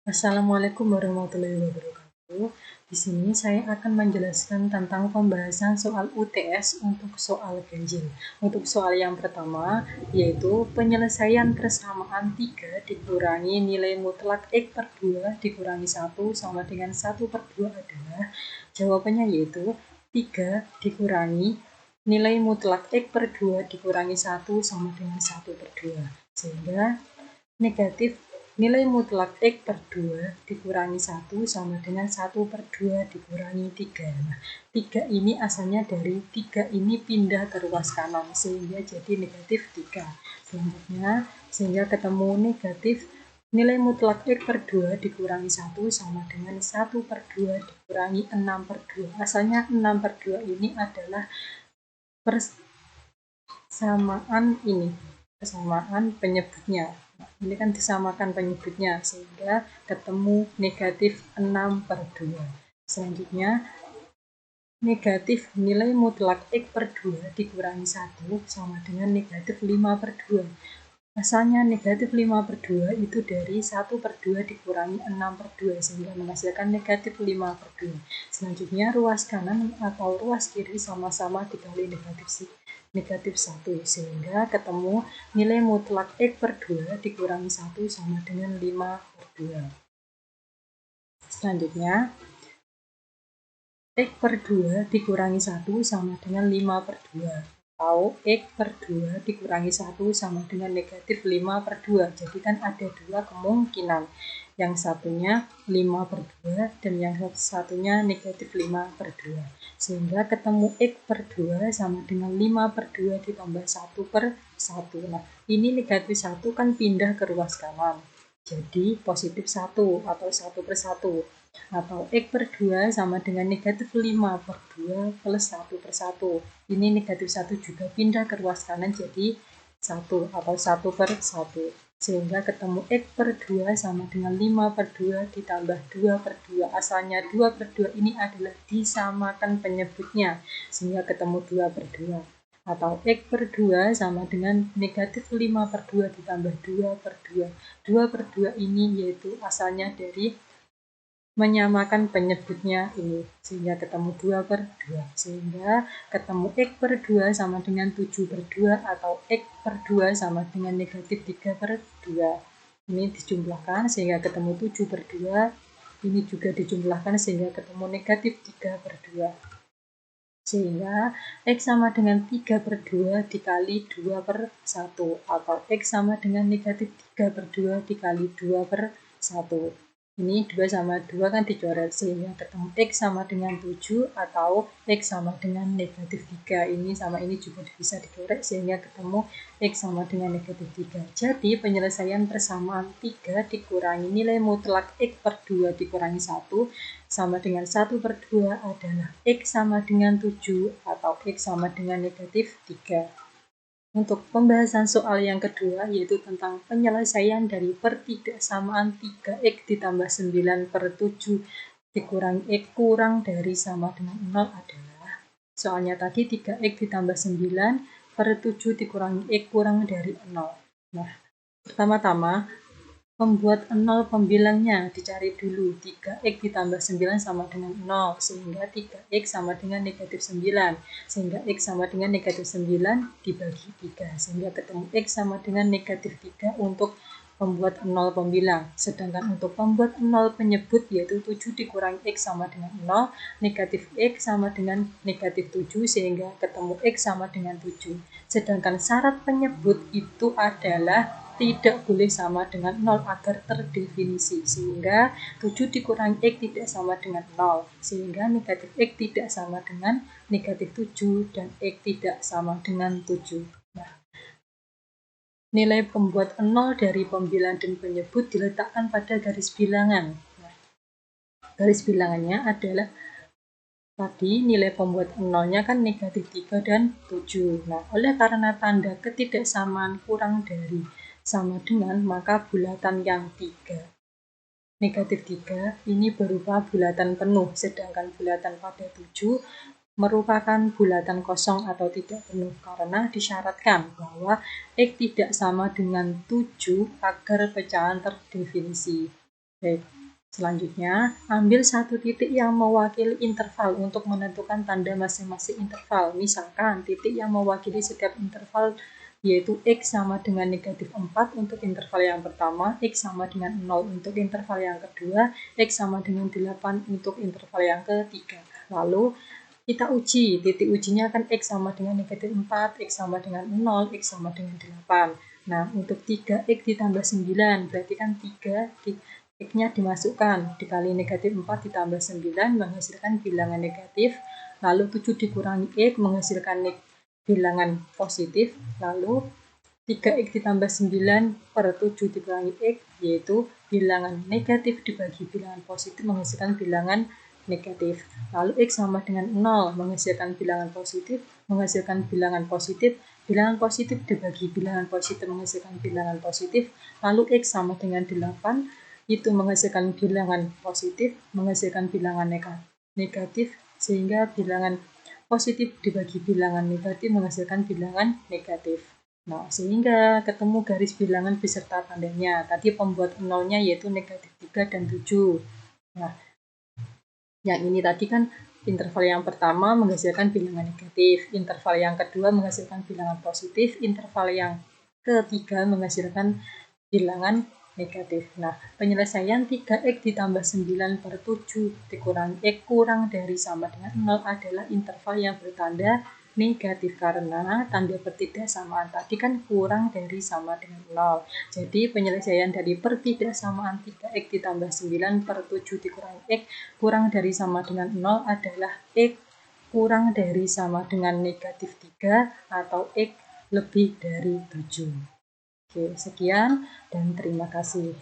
Assalamualaikum warahmatullahi wabarakatuh. Di sini saya akan menjelaskan tentang pembahasan soal UTS untuk soal ganjil. Untuk soal yang pertama, yaitu penyelesaian persamaan 3 dikurangi nilai mutlak X per 2 dikurangi 1 sama dengan 1 per 2 adalah, jawabannya yaitu 3 dikurangi nilai mutlak X per 2 dikurangi 1 sama dengan 1 per 2. Sehingga negatif nilai mutlak X per 2 dikurangi 1 sama dengan 1 per 2 dikurangi 3. Nah, 3 ini asalnya dari 3 ini pindah ke ruas kanan, sehingga jadi negatif 3. Selanjutnya, sehingga ketemu negatif nilai mutlak X per 2 dikurangi 1 sama dengan 1 per 2 dikurangi 6 per 2. Asalnya 6 per 2 ini adalah persamaan penyebutnya. Nah, ini kan disamakan penyebutnya, sehingga ketemu negatif 6 per 2. Selanjutnya, negatif nilai mutlak X per 2 dikurangi 1 sama dengan negatif 5 per 2. Asalnya negatif 5 per 2 itu dari 1 per 2 dikurangi 6 per 2, sehingga menghasilkan negatif 5 per 2. Selanjutnya, ruas kanan atau ruas kiri sama-sama dikali negatif 1, sehingga ketemu nilai mutlak X per 2 dikurangi 1 sama dengan 5 per 2. Selanjutnya, X per 2 dikurangi 1 sama dengan 5 per 2. Atau X per 2 dikurangi 1 sama dengan negatif 5 per 2. Jadi kan ada dua kemungkinan. Yang satunya 5 per 2 dan yang satunya negatif 5 per 2. Sehingga ketemu X per 2 sama dengan 5 per 2 ditambah 1 per 1. Nah, ini negatif 1 kan pindah ke ruas kanan. Jadi positif 1 atau 1 per 1. Atau X per 2 sama dengan negatif 5 per 2 plus 1 per 1. Ini negatif 1 juga pindah ke ruas kanan jadi 1 atau 1 per 1. Sehingga ketemu X per 2 sama dengan 5 per 2 ditambah 2 per 2. Asalnya 2 per 2 ini adalah disamakan penyebutnya, sehingga ketemu 2 per 2. Atau X per 2 sama dengan negatif 5 per 2 ditambah 2 per 2. 2 per 2 ini yaitu asalnya dari menyamakan penyebutnya ini, sehingga ketemu 2 per 2. Sehingga ketemu X per 2 sama dengan 7 per 2 atau X per 2 sama dengan negatif 3 per 2. Ini dijumlahkan sehingga ketemu 7 per 2. Ini juga dijumlahkan sehingga ketemu negatif 3 per 2. Sehingga X sama dengan 3 per 2 dikali 2 per 1. Atau X sama dengan negatif 3 per 2 dikali 2 per 1. Ini 2 sama 2 kan dicoret, sehingga ketemu X sama dengan 7 atau X sama dengan negatif 3. Ini sama ini juga bisa dicoret, sehingga ketemu X sama dengan negatif 3. Jadi penyelesaian persamaan 3 dikurangi nilai mutlak X per 2 dikurangi 1 sama dengan 1 per 2 adalah X sama dengan 7 atau X sama dengan negatif 3. Untuk pembahasan soal yang kedua, yaitu tentang penyelesaian dari pertidaksamaan 3x ditambah 9 per 7 dikurangi x kurang dari sama dengan 0 adalah, soalnya tadi 3x ditambah 9 per 7 dikurangi x kurang dari 0. Nah, pertama-tama membuat 0 pembilangnya dicari dulu. 3x ditambah 9 sama dengan 0, sehingga 3x sama dengan negatif 9. Sehingga x sama dengan negatif 9 dibagi 3. Sehingga ketemu x sama dengan negatif 3 untuk membuat 0 pembilang. Sedangkan untuk membuat 0 penyebut, yaitu 7 dikurangi x sama dengan 0, negatif x sama dengan negatif 7, sehingga ketemu x sama dengan 7. Sedangkan syarat penyebut itu adalah tidak boleh sama dengan 0 agar terdefinisi, sehingga 7 dikurangi x tidak sama dengan 0, sehingga negatif x tidak sama dengan negatif 7 dan x tidak sama dengan 7. Nah, nilai pembuat 0 dari pembilang dan penyebut diletakkan pada garis bilangan. Nah, garis bilangannya adalah tadi nilai pembuat 0-nya kan negatif 3 dan 7. Nah, oleh karena tanda ketidaksamaan kurang dari sama dengan, maka bulatan yang 3 negatif 3 ini berupa bulatan penuh, sedangkan bulatan pada 7 merupakan bulatan kosong atau tidak penuh, karena disyaratkan bahwa x tidak sama dengan 7 agar pecahan terdefinisi. Baik, selanjutnya ambil satu titik yang mewakili interval untuk menentukan tanda masing-masing interval. Misalkan titik yang mewakili setiap interval yaitu X sama dengan negatif 4 untuk interval yang pertama, X sama dengan 0 untuk interval yang kedua, X sama dengan 8 untuk interval yang ketiga. Lalu kita uji, titik ujinya kan X sama dengan negatif 4, X sama dengan 0, X sama dengan 8. Nah, untuk 3X ditambah 9, berarti kan 3 X-nya dimasukkan, dikali negatif 4 ditambah 9 menghasilkan bilangan negatif, lalu 7 dikurangi X menghasilkan bilangan positif, lalu 3X ditambah 9 per 7 dikurangi X, yaitu bilangan negatif dibagi bilangan positif menghasilkan bilangan negatif. Lalu X sama dengan 0 menghasilkan bilangan positif, bilangan positif dibagi bilangan positif menghasilkan bilangan positif, lalu X sama dengan 8 itu menghasilkan bilangan positif, menghasilkan bilangan negatif, sehingga bilangan positif dibagi bilangan negatif menghasilkan bilangan negatif. Nah, sehingga ketemu garis bilangan beserta tandanya. Tadi pembuat nolnya yaitu negatif 3 dan 7. Nah, yang ini tadi kan interval yang pertama menghasilkan bilangan negatif, interval yang kedua menghasilkan bilangan positif, interval yang ketiga menghasilkan bilangan negatif. Nah, penyelesaian 3X ditambah 9 per 7 dikurangi X kurang dari sama dengan 0 adalah interval yang bertanda negatif karena tanda pertidaksamaan tadi kan kurang dari sama dengan 0. Jadi penyelesaian dari pertidaksamaan 3X ditambah 9 per 7 dikurangi X kurang dari sama dengan 0 adalah X kurang dari sama dengan negatif 3 atau X lebih dari 7. Oke, sekian dan terima kasih.